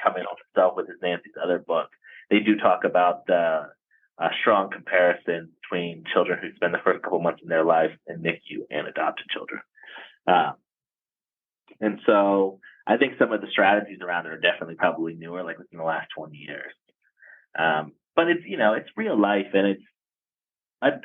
Coming Home Itself, with Nancy's other book, they do talk about the strong comparison between children who spend the first couple months in their life in NICU and adopted children. And so I think some of the strategies around it are definitely probably newer, like within the last 20 years. But it's, it's real life, and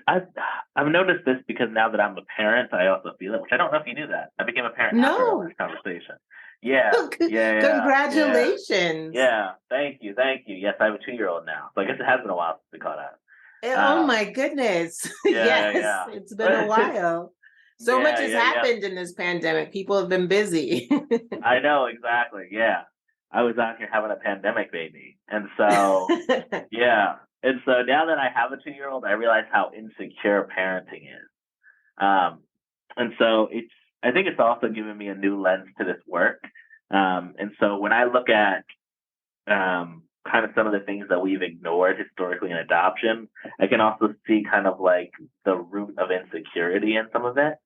I've noticed this because now that I'm a parent, I also feel it, which I don't know if you knew that. I became a parent after our last conversation. Yeah. Congratulations. Yeah. Thank you. Yes, I have a 2-year-old now. So I guess it has been a while since we caught up. Oh my goodness. Yes, it's been a while. So much has happened in this pandemic. People have been busy. I know, exactly. Yeah. I was out here having a pandemic baby. And so, yeah. And so now that I have a 2-year-old, I realize how insecure parenting is. And so I think it's also given me a new lens to this work. And so when I look at kind of some of the things that we've ignored historically in adoption, I can also see kind of like the root of insecurity in some of it.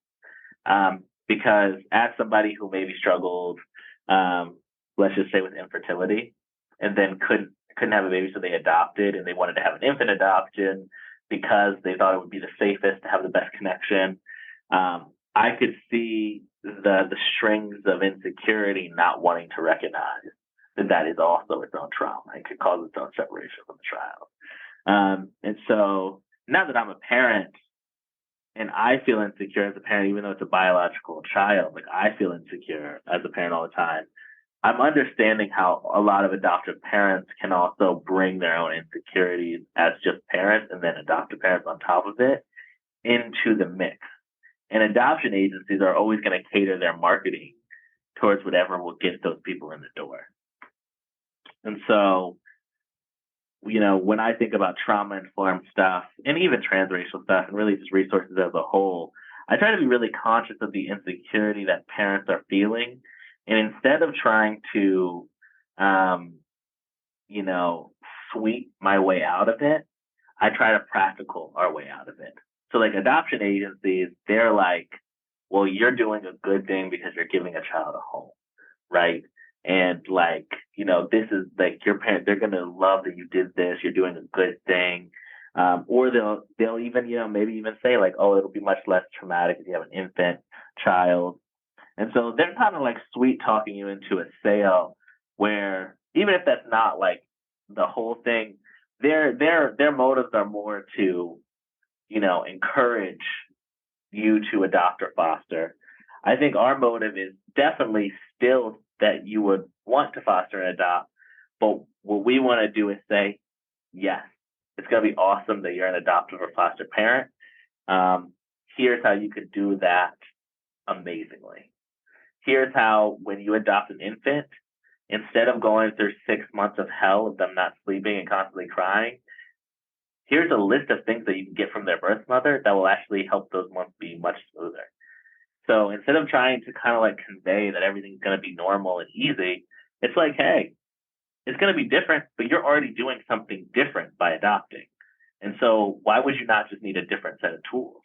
Because as somebody who maybe struggled, let's just say with infertility, and then couldn't have a baby, so they adopted, and they wanted to have an infant adoption, because they thought it would be the safest to have the best connection. I could see the strings of insecurity not wanting to recognize that that is also its own trauma and could cause its own separation from the child. And so now that I'm a parent and I feel insecure as a parent, even though it's a biological child, like I feel insecure as a parent all the time. I'm understanding how a lot of adoptive parents can also bring their own insecurities as just parents and then adoptive parents on top of it into the mix. And adoption agencies are always going to cater their marketing towards whatever will get those people in the door. And so, when I think about trauma-informed stuff and even transracial stuff and really just resources as a whole, I try to be really conscious of the insecurity that parents are feeling. And instead of trying to, sweep my way out of it, I try to practical our way out of it. So like adoption agencies, they're like, well, you're doing a good thing because you're giving a child a home, right? And like, this is like your parent, they're going to love that you did this. You're doing a good thing. Or they'll even, maybe even say like, oh, it'll be much less traumatic if you have an infant child. And so they're kind of like sweet talking you into a sale where even if that's not like the whole thing, their motives are more to, encourage you to adopt or foster. I think our motive is definitely still that you would want to foster and adopt, but what we want to do is say, yes, it's going to be awesome that you're an adoptive or foster parent. Here's how you could do that amazingly. Here's how, when you adopt an infant, instead of going through 6 months of hell of them not sleeping and constantly crying, here's a list of things that you can get from their birth mother that will actually help those months be much smoother. So instead of trying to kind of like convey that everything's going to be normal and easy, it's like, hey, it's going to be different, but you're already doing something different by adopting. And so why would you not just need a different set of tools?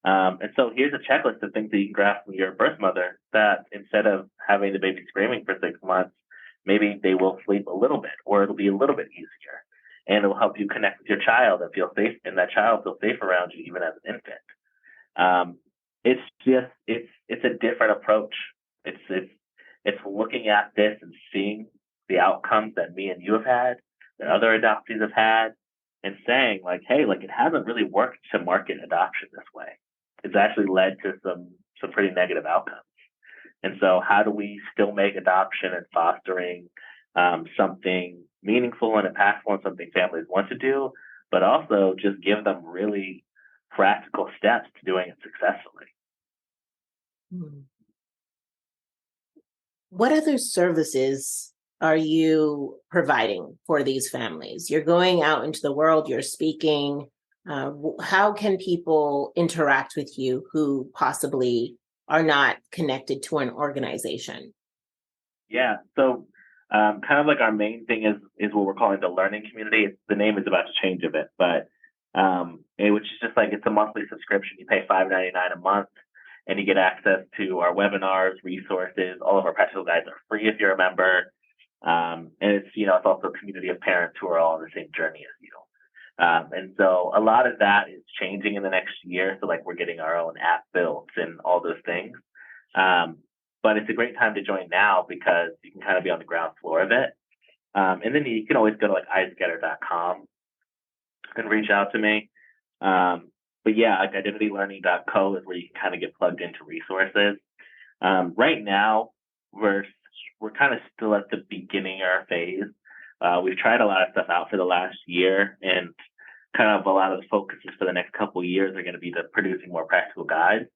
And so here's a checklist of things that you can grab from your birth mother that instead of having the baby screaming for 6 months, maybe they will sleep a little bit or it'll be a little bit easier. And it will help you connect with your child and feel safe, and that child feels safe around you even as an infant. It's a different approach. It's looking at this and seeing the outcomes that me and you have had, that other adoptees have had, and saying like, hey, like it hasn't really worked to market adoption this way. It's actually led to some pretty negative outcomes. And so how do we still make adoption and fostering something meaningful and impactful and something families want to do, but also just give them really practical steps to doing it successfully. What other services are you providing for these families? You're going out into the world, you're speaking. How can people interact with you who possibly are not connected to an organization? Yeah, so kind of like our main thing is what we're calling the learning community. The name is about to change a bit, but which is just like it's a monthly subscription. You pay $5.99 a month, and you get access to our webinars, resources. All of our practical guides are free if you're a member, and it's it's also a community of parents who are all on the same journey as you. And so a lot of that is changing in the next year. So like we're getting our own app built and all those things. But it's a great time to join now because you can kind of be on the ground floor of it. And then you can always go to like isaacetter.com and reach out to me. But yeah, like identitylearning.co is where you can kind of get plugged into resources. Right now, we're kind of still at the beginning of our phase. We've tried a lot of stuff out for the last year, and kind of a lot of the focuses for the next couple of years are going to be producing more practical guides.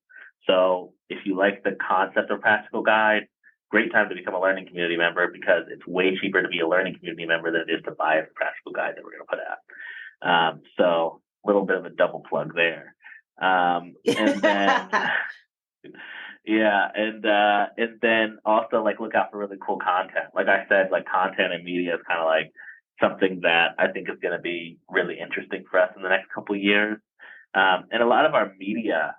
So if you like the concept of practical guide, great time to become a learning community member because it's way cheaper to be a learning community member than it is to buy a practical guide that we're going to put out. So a little bit of a double plug there. And then, yeah. And then also like look out for really cool content. Like I said, like content and media is kind of like something that I think is going to be really interesting for us in the next couple of years. And a lot of our media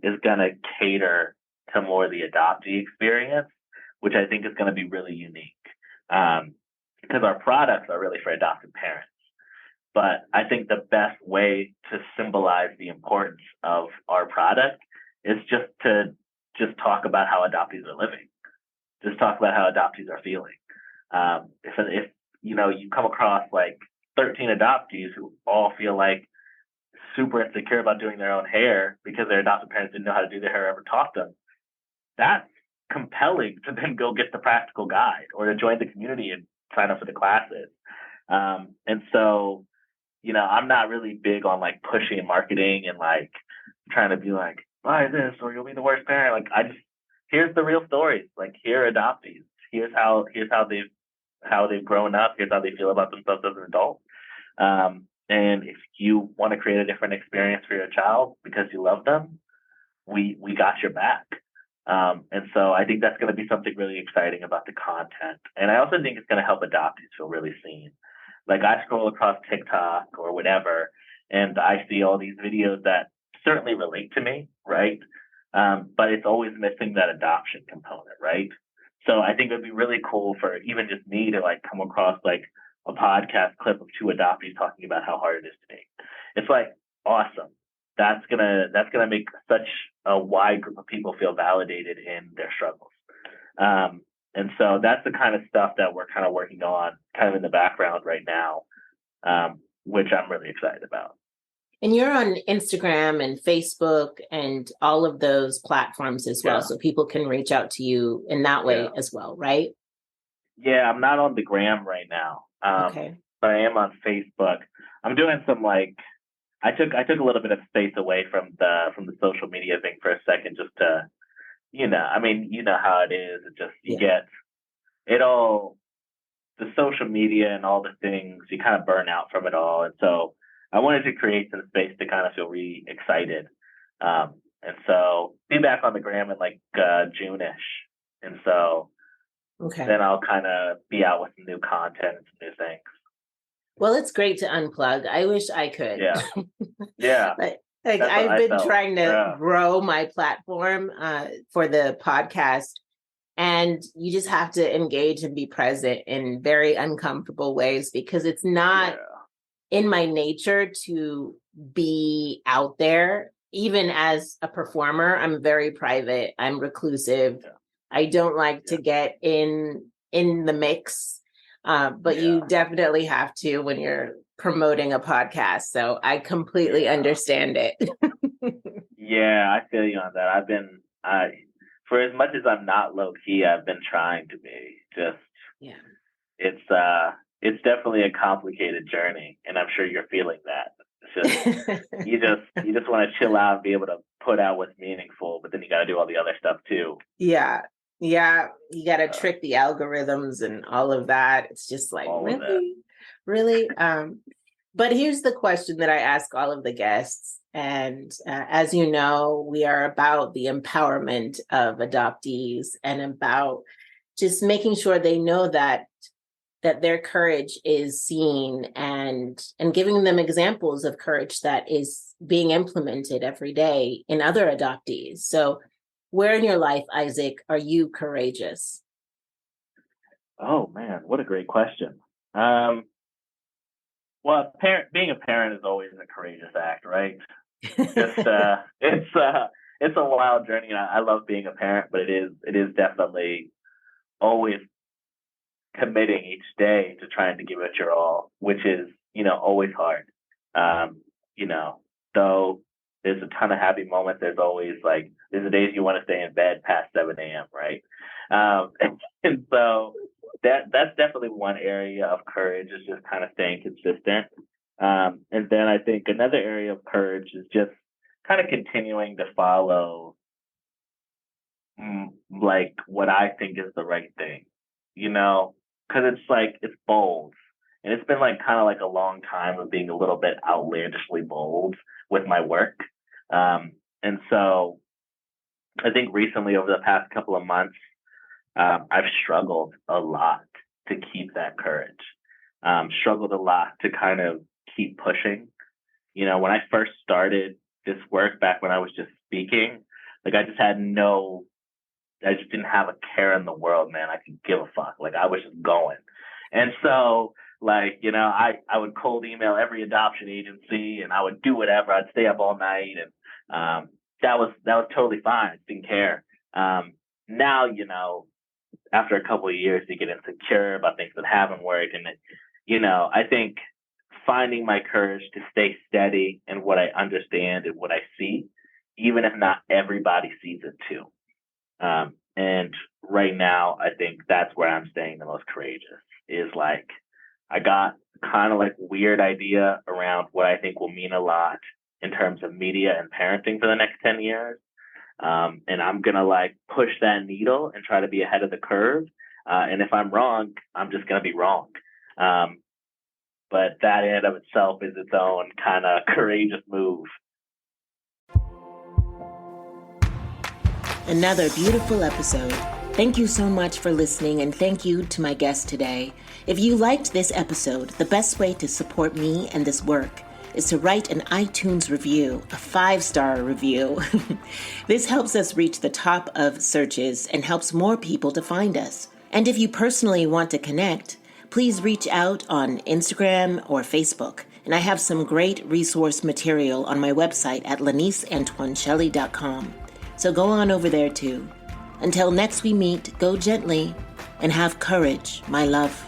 is going to cater to more the adoptee experience, which I think is going to be really unique because our products are really for adopted parents. But I think the best way to symbolize the importance of our product is just talk about how adoptees are living. Just talk about how adoptees are feeling. If you come across like 13 adoptees who all feel like super insecure about doing their own hair because their adoptive parents didn't know how to do their hair or ever taught them, that's compelling to then go get the practical guide or to join the community and sign up for the classes. And so, I'm not really big on like pushing marketing and like trying to be like, buy this or you'll be the worst parent. Like here's the real stories. Like here are adoptees. Here's how they've grown up. Here's how they feel about themselves as an adult. And if you want to create a different experience for your child because you love them, we got your back. And so I think that's going to be something really exciting about the content. And I also think it's going to help adoptees feel really seen. Like I scroll across TikTok or whatever, and I see all these videos that certainly relate to me, right? But it's always missing that adoption component, right? So I think it'd be really cool for even just me to like come across like a podcast clip of two adoptees talking about how hard it is to date. It's like awesome. That's gonna make such a wide group of people feel validated in their struggles. And so that's the kind of stuff that we're kind of working on kind of in the background right now, which I'm really excited about. And you're on Instagram and Facebook and all of those platforms as well. So people can reach out to you in that way as well, right? Yeah, I'm not on the gram right now. Okay. But I am on Facebook. I'm doing some like I took a little bit of space away from the social media thing for a second just to how it is. It just you get it all, the social media and all the things, you kind of burn out from it all. And so I wanted to create some space to kind of feel really excited. And so be back on the gram in like June-ish. And so then I'll kind of be out with some new content and some new things. Well, it's great to unplug. I wish I could. Yeah. Yeah. Like I've been trying to grow my platform for the podcast, and you just have to engage and be present in very uncomfortable ways because it's not in my nature to be out there. Even as a performer, I'm very private. I'm reclusive. Yeah. I don't like to get in the mix. But you definitely have to when you're promoting a podcast. So I completely understand it. Yeah, I feel you on that. For as much as I'm not low key, I've been trying to be. It's definitely a complicated journey, and I'm sure you're feeling that. It's just you just want to chill out and be able to put out what's meaningful, but then you got to do all the other stuff too. Yeah, you got to trick the algorithms and all of that. It's just like, really? But here's the question that I ask all of the guests. And as you know, we are about the empowerment of adoptees and about just making sure they know that their courage is seen and giving them examples of courage that is being implemented every day in other adoptees. So where in your life, Isaac, are you courageous? Oh man, what a great question. Well, being a parent is always a courageous act, right? It's a wild journey. I love being a parent, but it is definitely always committing each day to trying to give it your all, which is always hard. Though there's a ton of happy moments. There's always there's the days you want to stay in bed past 7 a.m. right? And so that's definitely one area of courage is just kind of staying consistent. And then I think another area of courage is just kind of continuing to follow what I think is the right thing, because it's bold. And it's been kind of a long time of being a little bit outlandishly bold with my work. And so I think recently over the past couple of months, I've struggled a lot to keep that courage. Struggled a lot to kind of keep pushing. When I first started this work back when I was just speaking, I just didn't have a care in the world, man. I could give a fuck. I was just going. And so Like, I would cold email every adoption agency, and I would do whatever. I'd stay up all night, and that was totally fine. I didn't care. Now, after a couple of years, you get insecure about things that haven't worked, and I think finding my courage to stay steady in what I understand and what I see, even if not everybody sees it too. And right now, I think that's where I'm staying the most courageous. Is like, I got kind of like weird idea around what I think will mean a lot in terms of media and parenting for the next 10 years. And I'm going to like push that needle and try to be ahead of the curve. And if I'm wrong, I'm just going to be wrong. But that in and of itself is its own kind of courageous move. Another beautiful episode. Thank you so much for listening, and thank you to my guest today. If you liked this episode, the best way to support me and this work is to write an iTunes review, a 5-star review. This helps us reach the top of searches and helps more people to find us. And if you personally want to connect, please reach out on Instagram or Facebook. And I have some great resource material on my website at laniceantoineshelley.com. So go on over there too. Until next we meet, go gently and have courage, my love.